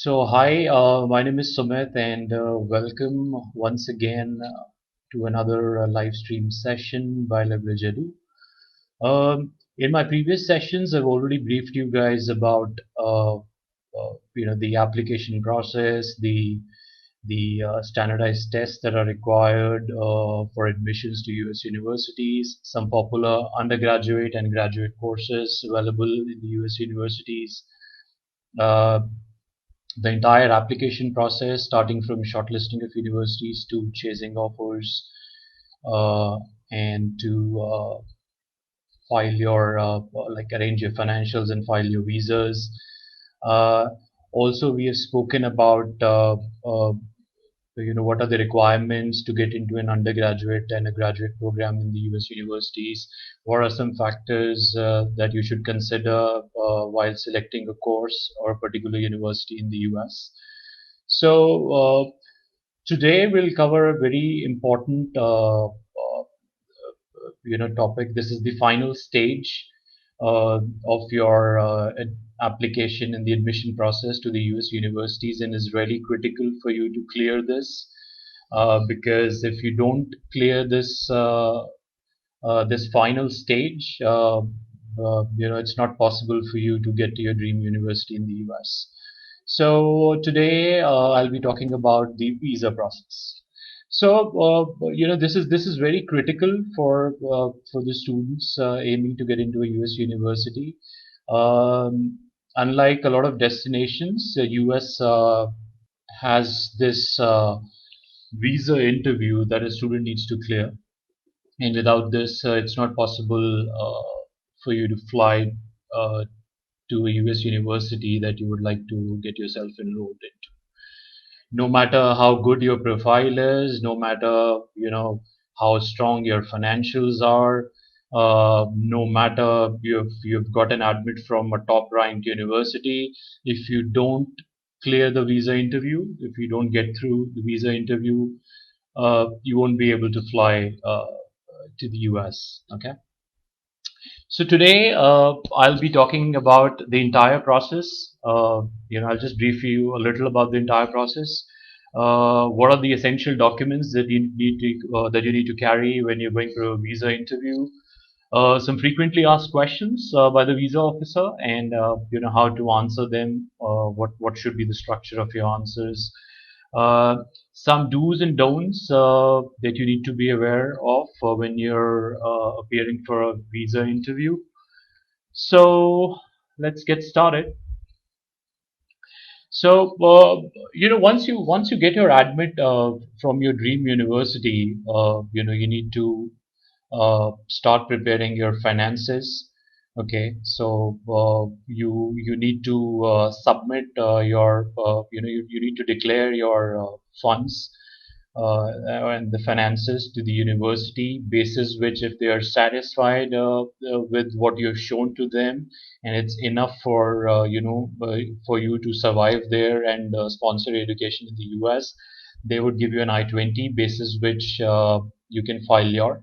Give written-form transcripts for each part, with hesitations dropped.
Hi, my name is Sumit, and welcome once again to another live stream session by Leverage Edu. In my previous sessions, I've already briefed you guys about the application process, the standardized tests that are required for admissions to US universities, some popular undergraduate and graduate courses available in the US universities. Uh, the entire application process, starting from shortlisting of universities to chasing offers, uh, and to file your like arrange your financials and file your visas. Uh, Also, we have spoken about what are the requirements to get into an undergraduate and a graduate program in the US universities. What are some factors that you should consider while selecting a course or a particular university in the US? So today we'll cover a very important topic. This is the final stage of your application in the admission process to the US universities, and is really critical for you to clear this, because if you don't clear this final stage, it's not possible for you to get to your dream university in the US. So today I'll be talking about the visa process. So this is very critical for the students aiming to get into a US university. Unlike a lot of destinations, the US has this visa interview that a student needs to clear, and without this, it's not possible for you to fly uh, to a US university that you would like to get yourself enrolled into. No matter how good your profile is, no matter how strong your financials are, no matter you've got an admit from a top ranked university, if you don't clear the visa interview, if you don't get through the visa interview, you won't be able to fly to the US. Okay. So today I'll be talking about the entire process. I'll just brief you a little about the entire process. What are the essential documents that you need to carry when you're going for a visa interview? Some frequently asked questions by the visa officer, and how to answer them. What should be the structure of your answers? Uh, some do's and don'ts that you need to be aware of when you're appearing for a visa interview. So let's get started. So once you get your admit from your dream university, you need to start preparing your finances. Okay, so you need to submit your you need to declare your funds and the finances to the university, basis which, if they are satisfied with what you've shown to them, and it's enough for for you to survive there and sponsor education in the US, they would give you an I-20, basis which you can file your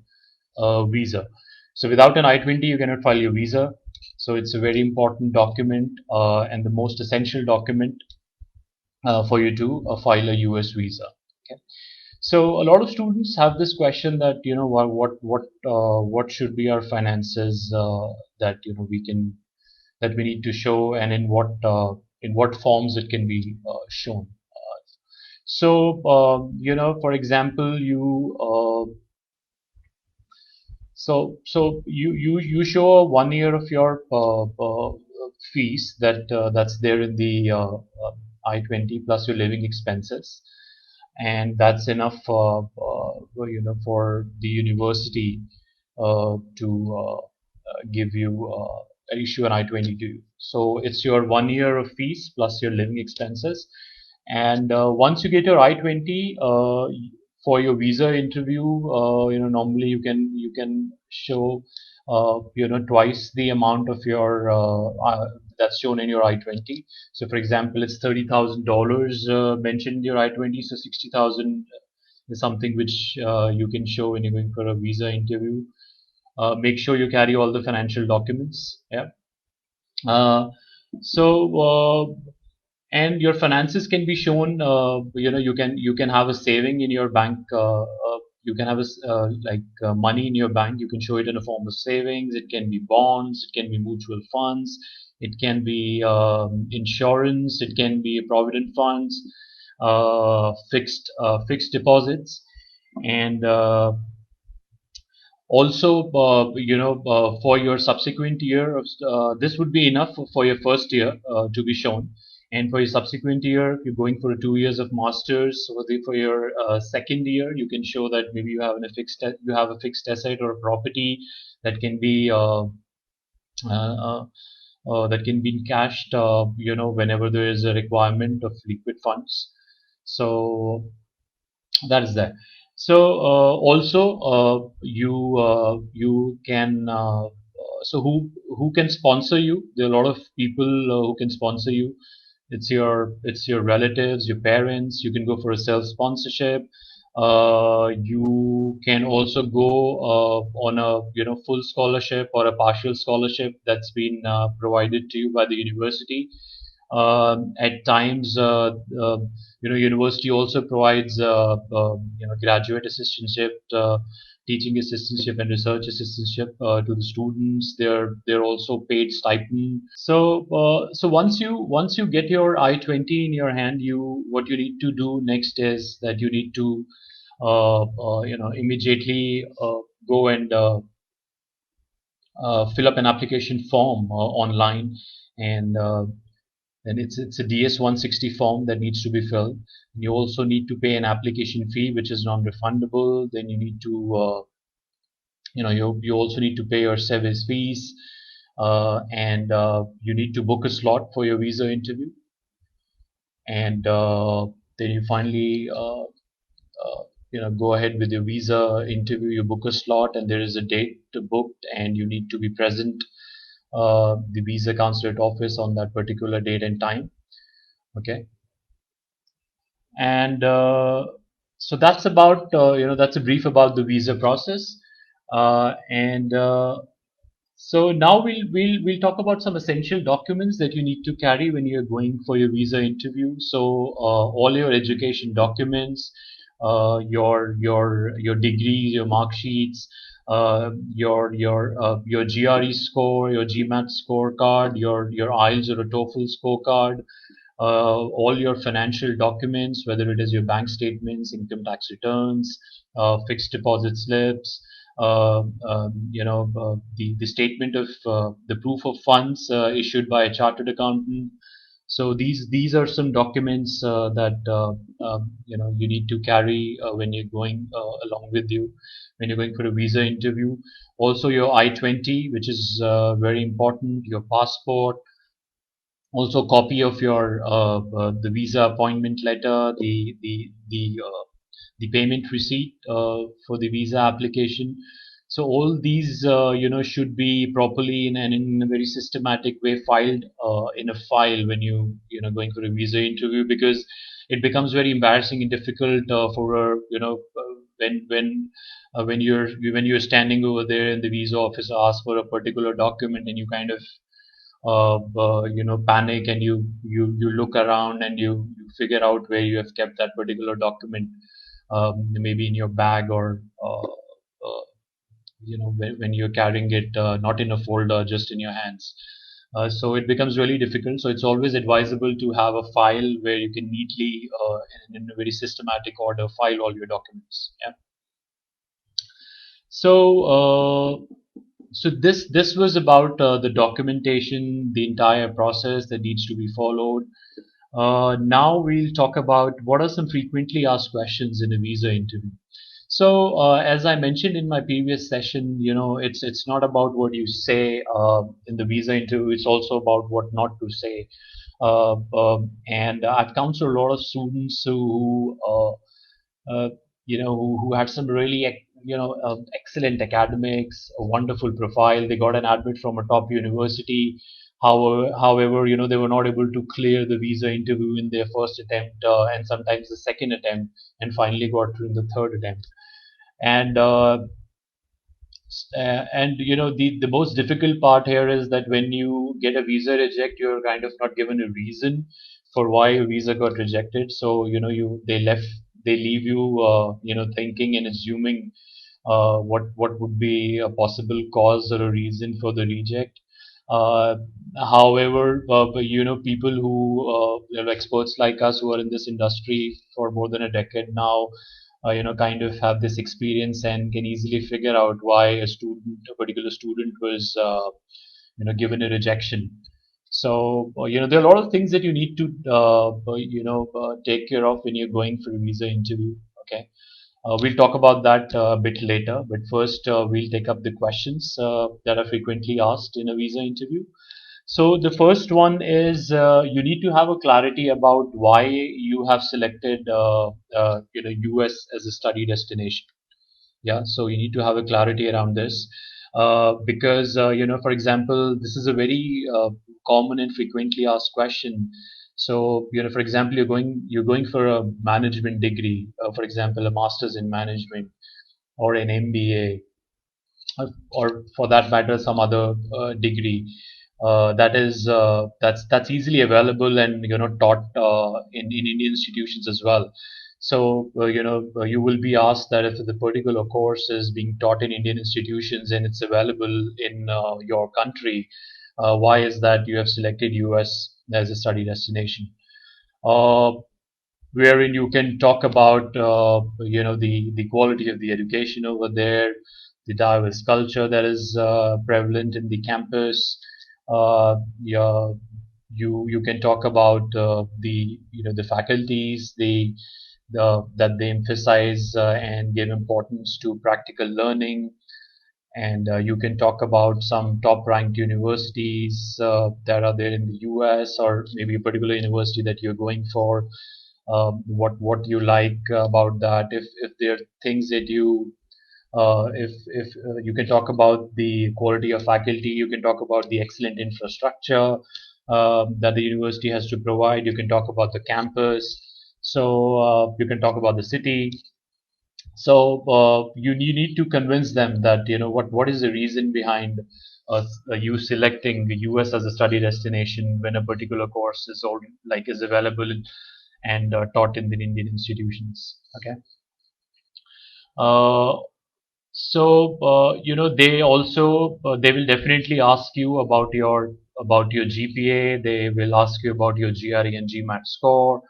visa. So without an I-20, you cannot file your visa. So it's a very important document and the most essential document for you to file a US visa. Okay. So a lot of students have this question that what should be our finances that we need to show, and in what forms it can be shown. So for example, you show 1 year of your fees that's there in the I-20, plus your living expenses, and that's enough for the university to give you issue an I-20 to you. So it's your 1 year of fees plus your living expenses, and once you get your I-20 for your visa interview, normally you can show twice the amount of your that's shown in your I-20. So for example, it's $30,000 mentioned in your I-20, so 60,000 is something which you can show when you're going for a visa interview. Make sure you carry all the financial documents. Yeah. Uh, so and your finances can be shown. You can have a saving in your bank. You can have money in your bank. You can show it in a form of savings. It can be bonds. It can be mutual funds. It can be insurance. It can be provident funds, fixed deposits, and also, for your subsequent year, this would be enough for your first year to be shown. And for your subsequent year, if you're going for 2 years of masters, for your second year, you can show that maybe you have a fixed asset or a property that can be uh, that can be cashed, whenever there is a requirement of liquid funds. So that is that. So also you can so who can sponsor you? There are a lot of people who can sponsor you. It's your relatives, your parents. You can go for a self sponsorship. You can also go on a full scholarship or a partial scholarship that's been provided to you by the university. At times, university also provides graduate assistantship, teaching assistantship, and research assistantship to the students. They're also paid stipend. So once you get your I-20 in your hand, what you need to do next is that you need to immediately go and fill up an application form online, and it's a DS 160 form that needs to be filled. You also need to pay an application fee, which is non-refundable. Then you need to, you also need to pay your service fees, and you need to book a slot for your visa interview, and then you finally, go ahead with your visa interview. You book a slot, and there is a date booked, and you need to be present the visa consulate office on that particular date and time. Okay. And so that's a brief about the visa process. And So now we'll talk about some essential documents that you need to carry when you're going for your visa interview. So all your education documents, your degrees, your mark sheets, your GRE score, your GMAT scorecard, your IELTS or a TOEFL scorecard, all your financial documents, whether it is your bank statements, income tax returns, fixed deposit slips, the statement of the proof of funds issued by a chartered accountant. So these are some documents that you need to carry when you're going along with you when you're going for a visa interview. Also your I-20, which is very important, your passport, also copy of your the visa appointment letter, the payment receipt for the visa application. So all these should be properly in a very systematic way filed in a file when going for a visa interview, because it becomes very embarrassing and difficult for a when you're standing over there and the visa officer asks for a particular document, and you kind of panic, and you look around, and you figure out where you have kept that particular document, maybe in your bag, or when you're carrying it not in a folder, just in your hands. So it becomes really difficult. So it's always advisable to have a file where you can neatly, in a very systematic order, file all your documents. Yeah. So this was about the documentation, the entire process that needs to be followed. Now we'll talk about what are some frequently asked questions in a visa interview. So as I mentioned in my previous session, it's not about what you say in the visa interview. It's also about what not to say. And I've counseled a lot of students uh, who had some really excellent academics, a wonderful profile. They got an admit from a top university. However, they were not able to clear the visa interview in their first attempt, and sometimes the second attempt, and finally got through in the third attempt. And the most difficult part here is that when you get a visa reject, you're kind of not given a reason for why a visa got rejected. So they leave you thinking and assuming what would be a possible cause or a reason for the reject. Uh, However, people who experts like us who are in this industry for more than a decade now, kind of have this experience and can easily figure out why a particular student was, given a rejection. So, there are a lot of things that you need to, take care of when you're going for a visa interview. Okay. We'll talk about that a bit later, but first we'll take up the questions that are frequently asked in a visa interview. So the first one is you need to have a clarity about why you have selected US as a study destination. Yeah, so you need to have a clarity around this because for example, this is a very common and frequently asked question. So for example, you're going for a management degree, for example, a master's in management or an MBA, or for that matter some other degree that's easily available and taught in Indian institutions as well. So you will be asked that if the particular course is being taught in Indian institutions and it's available in your country, why is that you have selected US as a study destination? uh, Wherein you can talk about the quality of the education over there, the diverse culture that is prevalent in the campus. Yeah, you can talk about the faculties, that they emphasize and give importance to practical learning, and you can talk about some top ranked universities that are there in the US, or maybe a particular university that you're going for. What you like about that, if there are things that you if you can talk about the quality of faculty, you can talk about the excellent infrastructure that the university has to provide, you can talk about the campus, so you can talk about the city. So you need to convince them that what is the reason behind you selecting the US as a study destination when a particular course is available and taught in the Indian institutions. Okay. Uh, they also they will definitely ask you about your GPA. They will ask you about your GRE and GMAT score.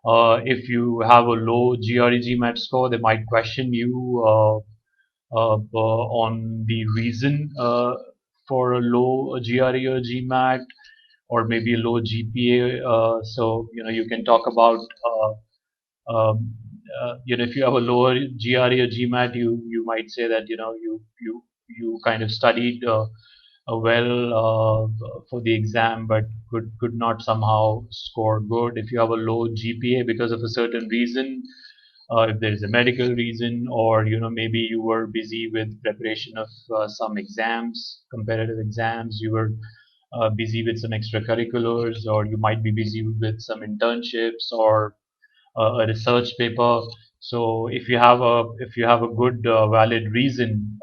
If you have a low GRE GMAT score, they might question you on the reason for a low GRE or GMAT, or maybe a low GPA. So you can talk about if you have a lower GRE or GMAT, you might say that you kind of studied well for the exam, but could not somehow score good. If you have a low GPA because of a certain reason, if there is a medical reason, or maybe you were busy with preparation of some exams, competitive exams, you were busy with some extracurriculars, or you might be busy with some internships or a research paper. So if you have a good valid reason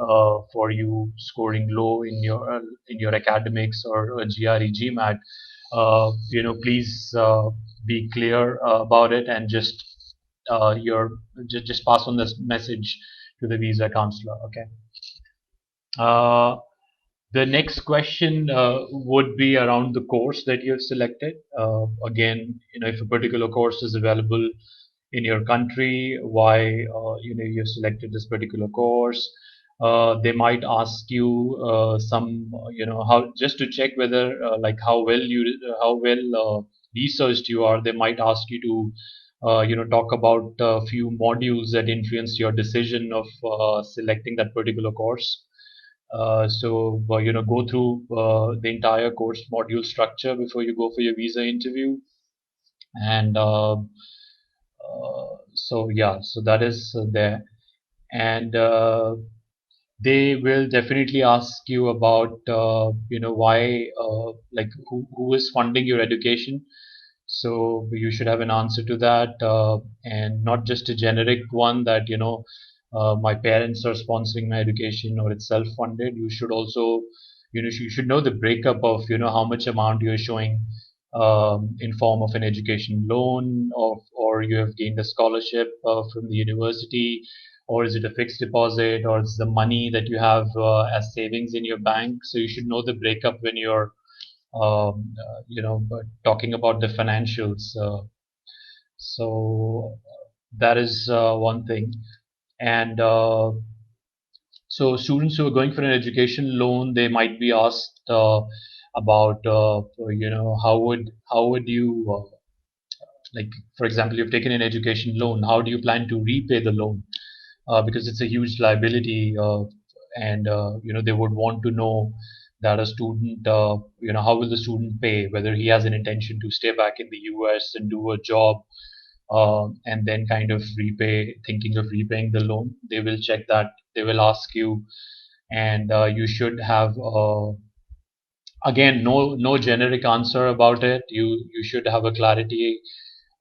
for you scoring low in your academics or a GRE GMAT, please be clear about it, and just pass on this message to the visa counselor. Okay. Uh, the next question would be around the course that you have selected. Again, if a particular course is available in your country, why you have selected this particular course. They might ask you some, how, just to check whether like how well researched you are. They might ask you to talk about a few modules that influenced your decision of selecting that particular course. Go through the entire course module structure before you go for your visa interview. And so that is there. And they will definitely ask you about why, like who is funding your education. So you should have an answer to that, and not just a generic one that my parents are sponsoring my education or it's self-funded. You should also you should know the breakup of how much amount you're showing in form of an education loan, or you have gained a scholarship from the university, or is it a fixed deposit, or is the money that you have as savings in your bank? So you should know the breakup when you're talking about the financials. So that is one thing. And so students who are going for an education loan, they might be asked about, how would you like, for example, you've taken an education loan. How do you plan to repay the loan? Because it's a huge liability, and they would want to know that a student, how will the student pay? Whether he has an intention to stay back in the U.S. and do a job, and then kind of thinking of repaying the loan. They will check that. They will ask you, and you should have, again, no generic answer about it. You should have a clarity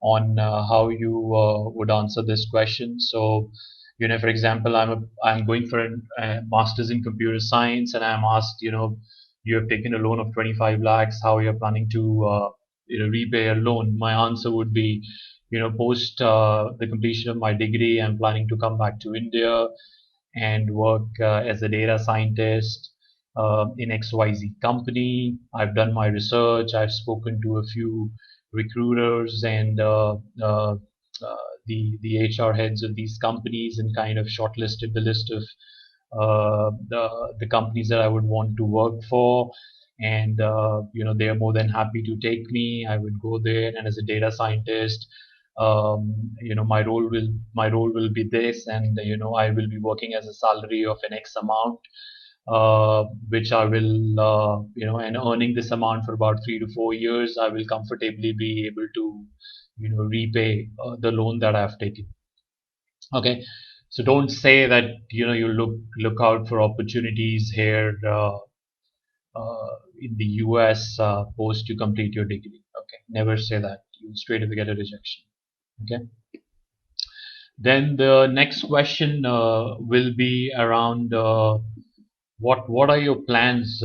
on how you would answer this question. So, for example, I'm going for a master's in computer science, and I'm asked, you have taken a loan of 25 lakhs. How you're planning to repay a loan? My answer would be, post the completion of my degree, I'm planning to come back to India and work as a data scientist in XYZ company. I've done my research. I've spoken to a few recruiters and the HR heads of these companies, and kind of shortlisted the list of the companies that I would want to work for. And they are more than happy to take me. I would go there, and as a data scientist, my role will be this, and I will be working as a salary of an X amount, which I will, and earning this amount for about 3 to 4 years. I will comfortably be able to, repay the loan that I've taken. Okay, so don't say that you look out for opportunities here in the US post you complete your degree. Okay, never say that. You straight away get a rejection. Okay. Then the next question will be around what are your plans,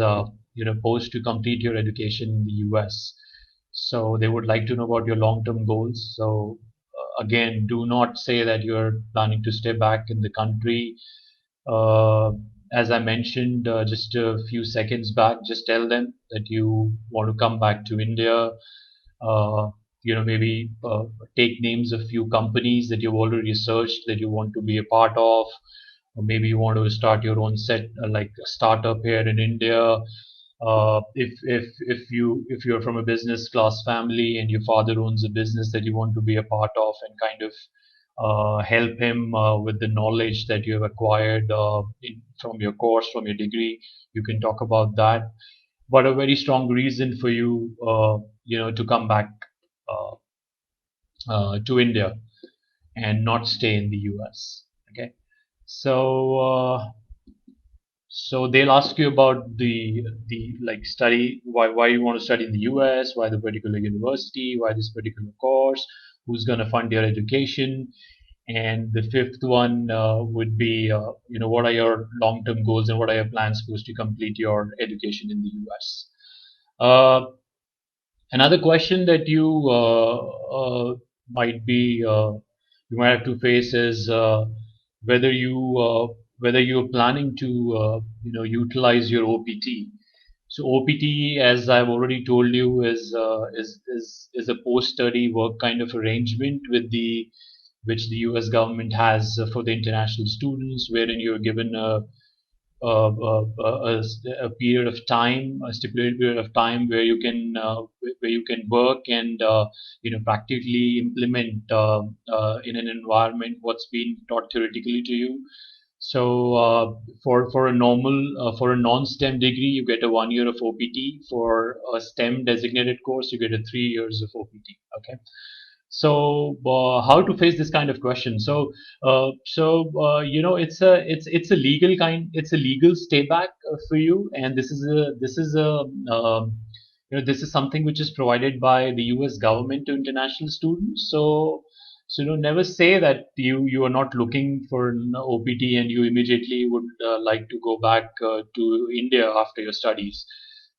post to complete your education in the US. So they would like to know about your long-term goals. So again, do not say that you're planning to stay back in the country. Uh, as I mentioned just a few seconds back, just tell them that you want to come back to India. Uh, maybe take names of few companies that you've already researched that you want to be a part of, or maybe you want to start your own like a startup here in India. If you're from a business class family and your father owns a business that you want to be a part of, and kind of help him with the knowledge that you have acquired from your course, from your degree, you can talk about that. But a very strong reason for you, to come back uh, to India and not stay in the US. Okay, so they'll ask you about the like study, why you want to study in the US, why the particular university, why this particular course, who's going to fund your education. And the fifth one would be, what are your long-term goals and what are your plans supposed to complete your education in the US. Uh, Another question that might be you might have to face is whether you're planning to utilize your OPT. So OPT, as I've already told you, is a post-study work kind of arrangement which the U.S. government has for the international students, wherein you're given a period of time, a stipulated period of time where you can work and practically implement in an environment what's been taught theoretically to you. So for a non-STEM degree, you get a 1 year of OPT. For a STEM designated course, you get a 3 years of OPT. Okay. So how to face this kind of question? It's a legal stay back for you, and this is something which is provided by the U.S. government to international students. So never say that you are not looking for an OPT and you immediately would like to go back to India after your studies.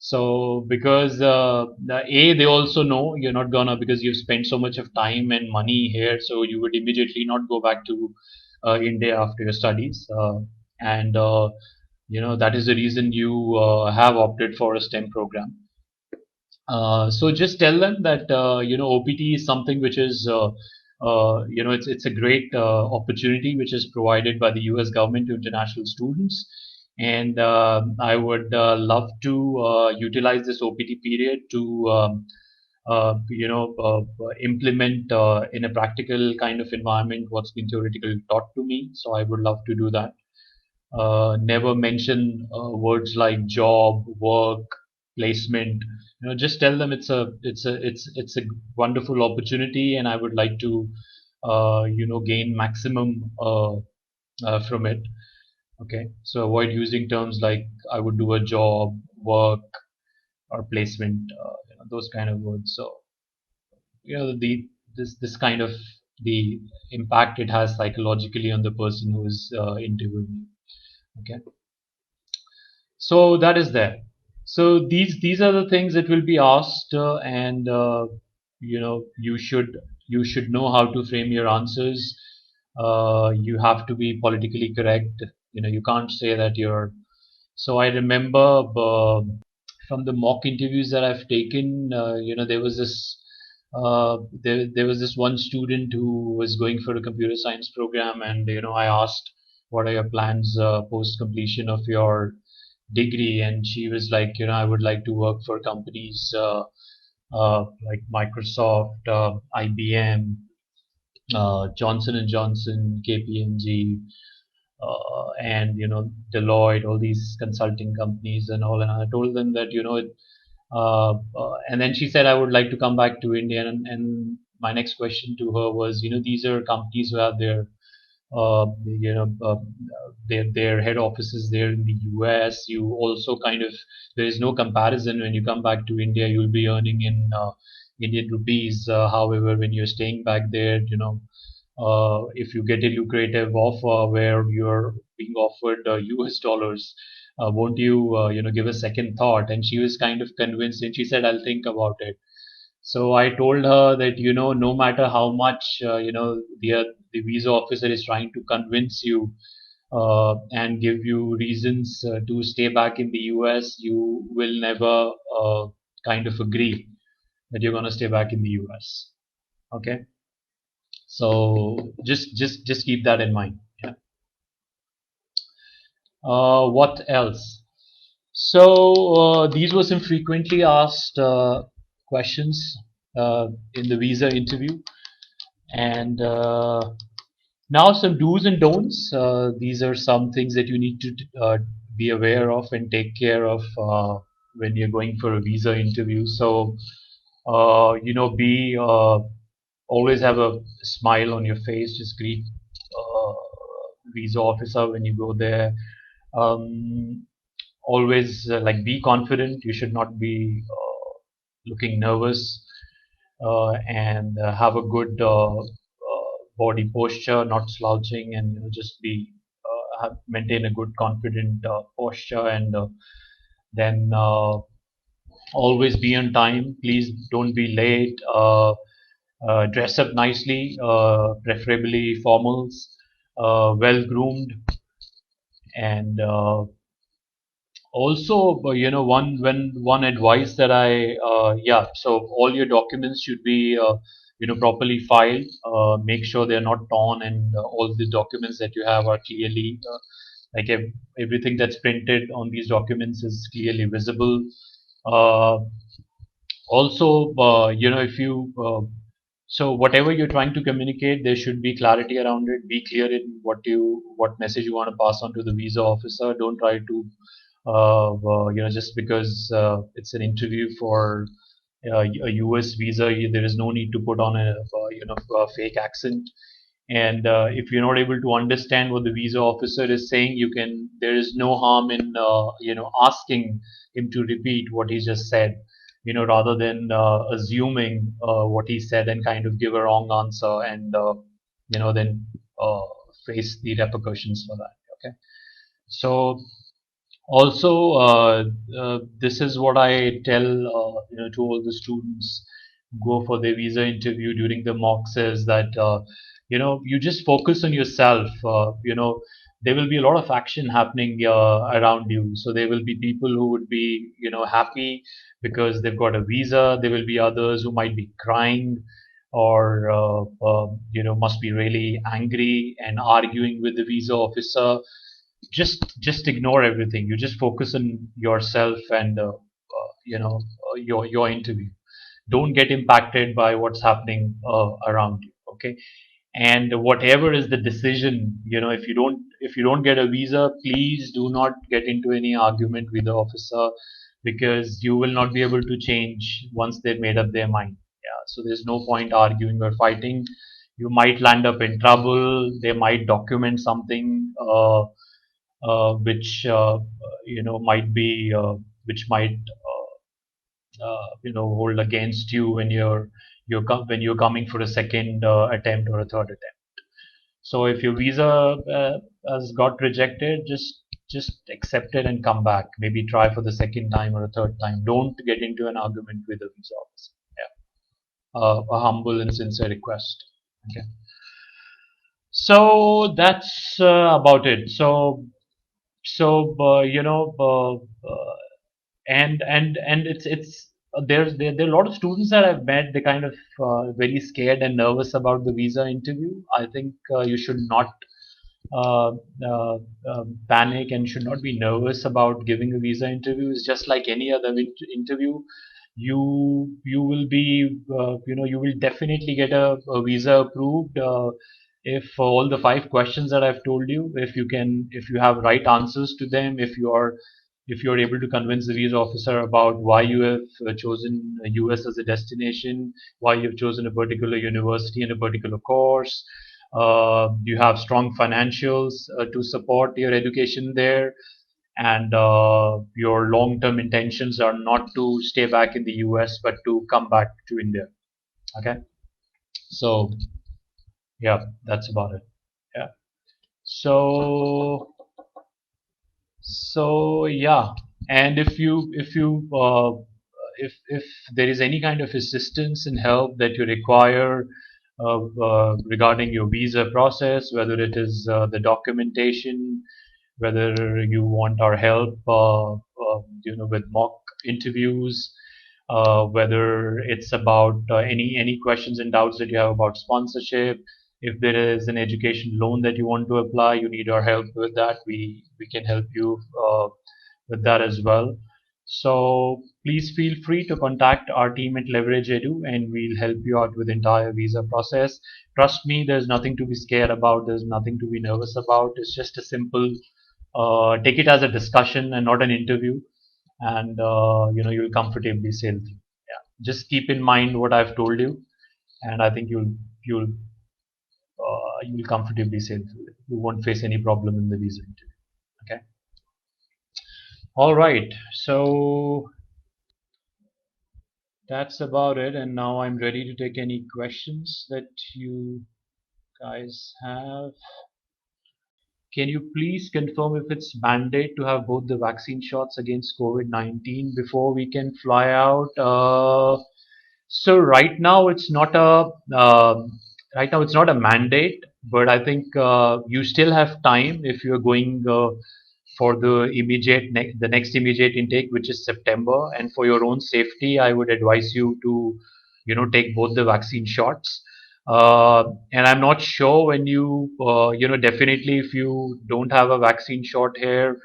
So because they also know you're not gonna, because you've spent so much of time and money here, so you would immediately not go back to India after your studies, and that is the reason you have opted for a STEM program. So just tell them that OPT is something which is it's a great opportunity which is provided by the U.S. government to international students, and I would love to utilize this OPT period to implement in a practical kind of environment what's been theoretically taught to me. So I would love to do that. Never mention words like job, work, placement. Just tell them it's a wonderful opportunity, and I would like to gain maximum from it. Okay, so avoid using terms like I would do a job, work, or placement. Those kind of words. So the this kind of the impact it has psychologically on the person who is interviewing. Okay. So that is there. So these are the things that will be asked, and you should know how to frame your answers. You have to be politically correct. You can't say that you're. So I remember from the mock interviews that I've taken, there was this. There was this one student who was going for a computer science program, and I asked, "What are your plans post completion of your degree?" And she was like, I would like to work for companies like Microsoft, IBM, Johnson and Johnson, KPMG, and Deloitte, all these consulting companies and all. And I told them that and then she said, I would like to come back to India. And my next question to her was, these are companies who have their uh, you know, uh, their head offices there in the US. You also kind of, there is no comparison when you come back to India. You'll be earning in Indian rupees. However, when you're staying back there, if you get a lucrative offer where you're being offered US dollars, won't you, give a second thought? And she was kind of convinced, and she said, I'll think about it. So I told her that, no matter how much, the visa officer is trying to convince you and give you reasons to stay back in the US, you will never kind of agree that you're going to stay back in the US. Okay. So just keep that in mind. Yeah. What else? So these were some frequently asked questions in the visa interview. And now some do's and don'ts. These are some things that you need to be aware of and take care of when you're going for a visa interview. So, be always have a smile on your face. Just greet uh, visa officer when you go there. Always be confident. You should not be looking nervous, and have a good body posture, not slouching, and just be maintain a good confident posture, and then always be on time. Please don't be late. Dress up nicely, preferably formals, well groomed, and also, one advice that so all your documents should be properly filed. Make sure they're not torn, and all the documents that you have are clearly like everything that's printed on these documents is clearly visible. Uh, Also, if you so whatever you're trying to communicate, there should be clarity around it. Be clear in what message you want to pass on to the visa officer. Don't try to just because it's an interview for a US visa, there is no need to put on a fake accent. And if you're not able to understand what the visa officer is saying, there is no harm in asking him to repeat what he just said, rather than assuming what he said and kind of give a wrong answer, and then face the repercussions for that. Okay. So Also, this is what I tell to all the students go for their visa interview during the mocks is that you just focus on yourself. There will be a lot of action happening around you. So there will be people who would be happy because they've got a visa. There will be others who might be crying or must be really angry and arguing with the visa officer. Just ignore everything. You just focus on yourself and your interview. Don't get impacted by what's happening around you. Okay. And whatever is the decision, if you don't get a visa, please do not get into any argument with the officer, because you will not be able to change once they've made up their mind. Yeah, so there's no point arguing or fighting. You might land up in trouble. They might document something which might be which might hold against you when when you're coming for a second attempt or a third attempt. So if your visa has got rejected, just accept it and come back. Maybe try for the second time or a third time. Don't get into an argument with the visa officer. Yeah, a humble and sincere request. Okay. So that's about it. So and it's there are a lot of students that I've met. They kind of very scared and nervous about the visa interview. I think you should not uh, uh, panic and should not be nervous about giving a visa interview. It's just like any other interview. You will be you will definitely get a visa approved if all the five questions that I've told you, if you have right answers to them, if you're able to convince the visa officer about why you have chosen US as a destination, why you've chosen a particular university and a particular course, you have strong financials to support your education there, and your long-term intentions are not to stay back in the US but to come back to India. Okay, so yeah, that's about it. Yeah. So yeah, and if there is any kind of assistance and help that you require regarding your visa process, whether it is the documentation, whether you want our help, with mock interviews, whether it's about any questions and doubts that you have about sponsorship. If there is an education loan that you want to apply, you need our help with that. We can help you with that as well. So please feel free to contact our team at Leverage Edu, and we'll help you out with the entire visa process. Trust me, there's nothing to be scared about. There's nothing to be nervous about. It's just a simple take it as a discussion and not an interview, and you'll comfortably sail through. Yeah, just keep in mind what I've told you, and I think you'll comfortably sail through it. You won't face any problem in the visa interview. Okay. All right. So that's about it, and now I'm ready to take any questions that you guys have. Can you please confirm if it's mandate to have both the vaccine shots against COVID-19 before we can fly out? So right now it's not a mandate, but I think you still have time if you're going for the next immediate intake, which is September. And for your own safety, I would advise you to take both the vaccine shots. And I'm not sure when definitely if you don't have a vaccine shot here,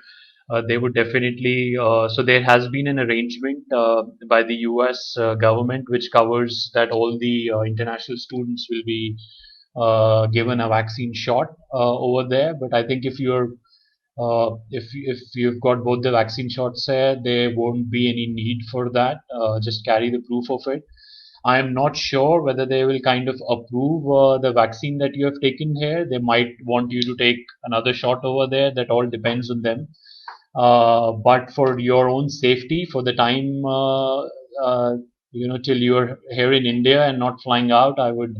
they would definitely. So there has been an arrangement by the U.S. Government which covers that all the international students will be given a vaccine shot over there. But I think if you've got both the vaccine shots there, there won't be any need for that. Just carry the proof of it. I am not sure whether they will kind of approve the vaccine that you have taken here. They might want you to take another shot over there. That all depends on them. But for your own safety, for the time, till you're here in India and not flying out, I would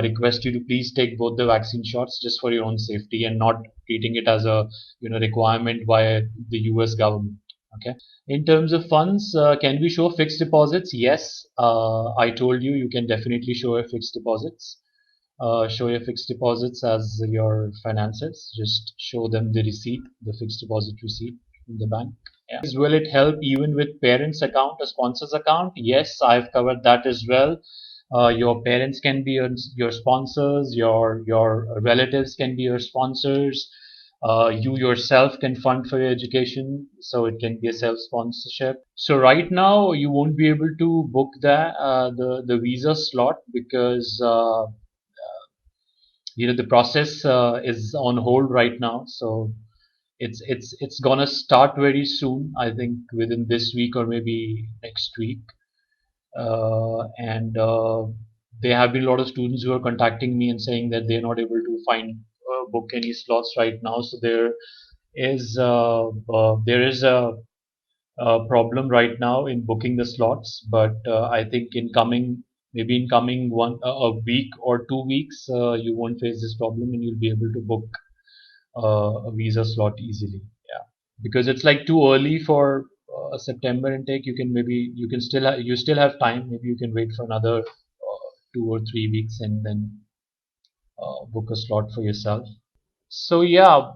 request you to please take both the vaccine shots just for your own safety and not treating it as a requirement by the US government. Okay. In terms of funds, can we show fixed deposits? Yes, I told you you can definitely show your fixed deposits. Show your fixed deposits as your finances. Just show them the receipt, the fixed deposit receipt in the bank. Yeah. Will it help even with parents' account or sponsors' account? Yes, I've covered that as well. Your parents can be your sponsors. Your relatives can be your sponsors. You yourself can fund for your education, so it can be a self-sponsorship. So right now, you won't be able to book the visa slot because the process is on hold right now. So it's gonna start very soon. I think within this week or maybe next week. And there have been a lot of students who are contacting me and saying that they're not able to find book any slots right now. So there is a problem right now in booking the slots. But I think in coming a week or 2 weeks, you won't face this problem and you'll be able to book a visa slot easily. Yeah, because it's like too early for a September intake. You still have time. Maybe you can wait for another 2 or 3 weeks and then book a slot for yourself. So yeah,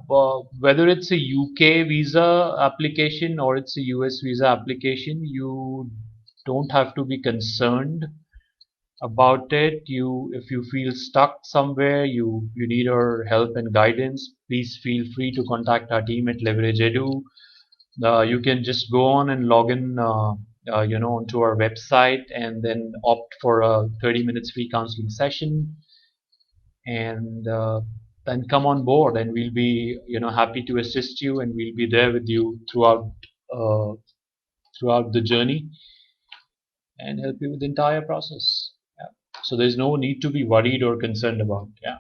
whether it's a UK visa application or it's a US visa application, you don't have to be concerned about it. If you feel stuck somewhere, you need our help and guidance, please feel free to contact our team at Leverage Edu. You can just go on and log in onto our website and then opt for a 30 minutes free counseling session, and then come on board, and we'll be happy to assist you, and we'll be there with you uh, throughout the journey and help you with the entire process. Yeah. So there's no need to be worried or concerned about. Yeah.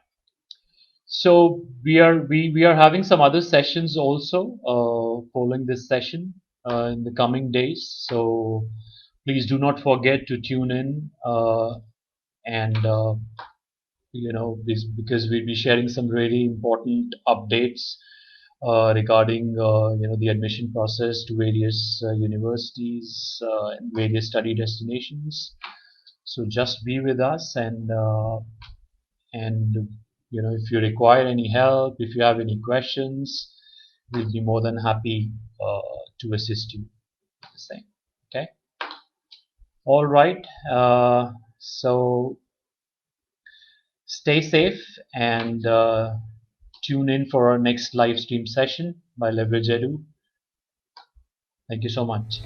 So we are having some other sessions also following this session in the coming days. So please do not forget to tune in and this, because we'll be sharing some really important updates regarding the admission process to various universities and various study destinations. So just be with us, and if you require any help, if you have any questions, we'll be more than happy to assist you with the same. Okay. All right. So stay safe and tune in for our next live stream session by Leverage Edu. Thank you so much.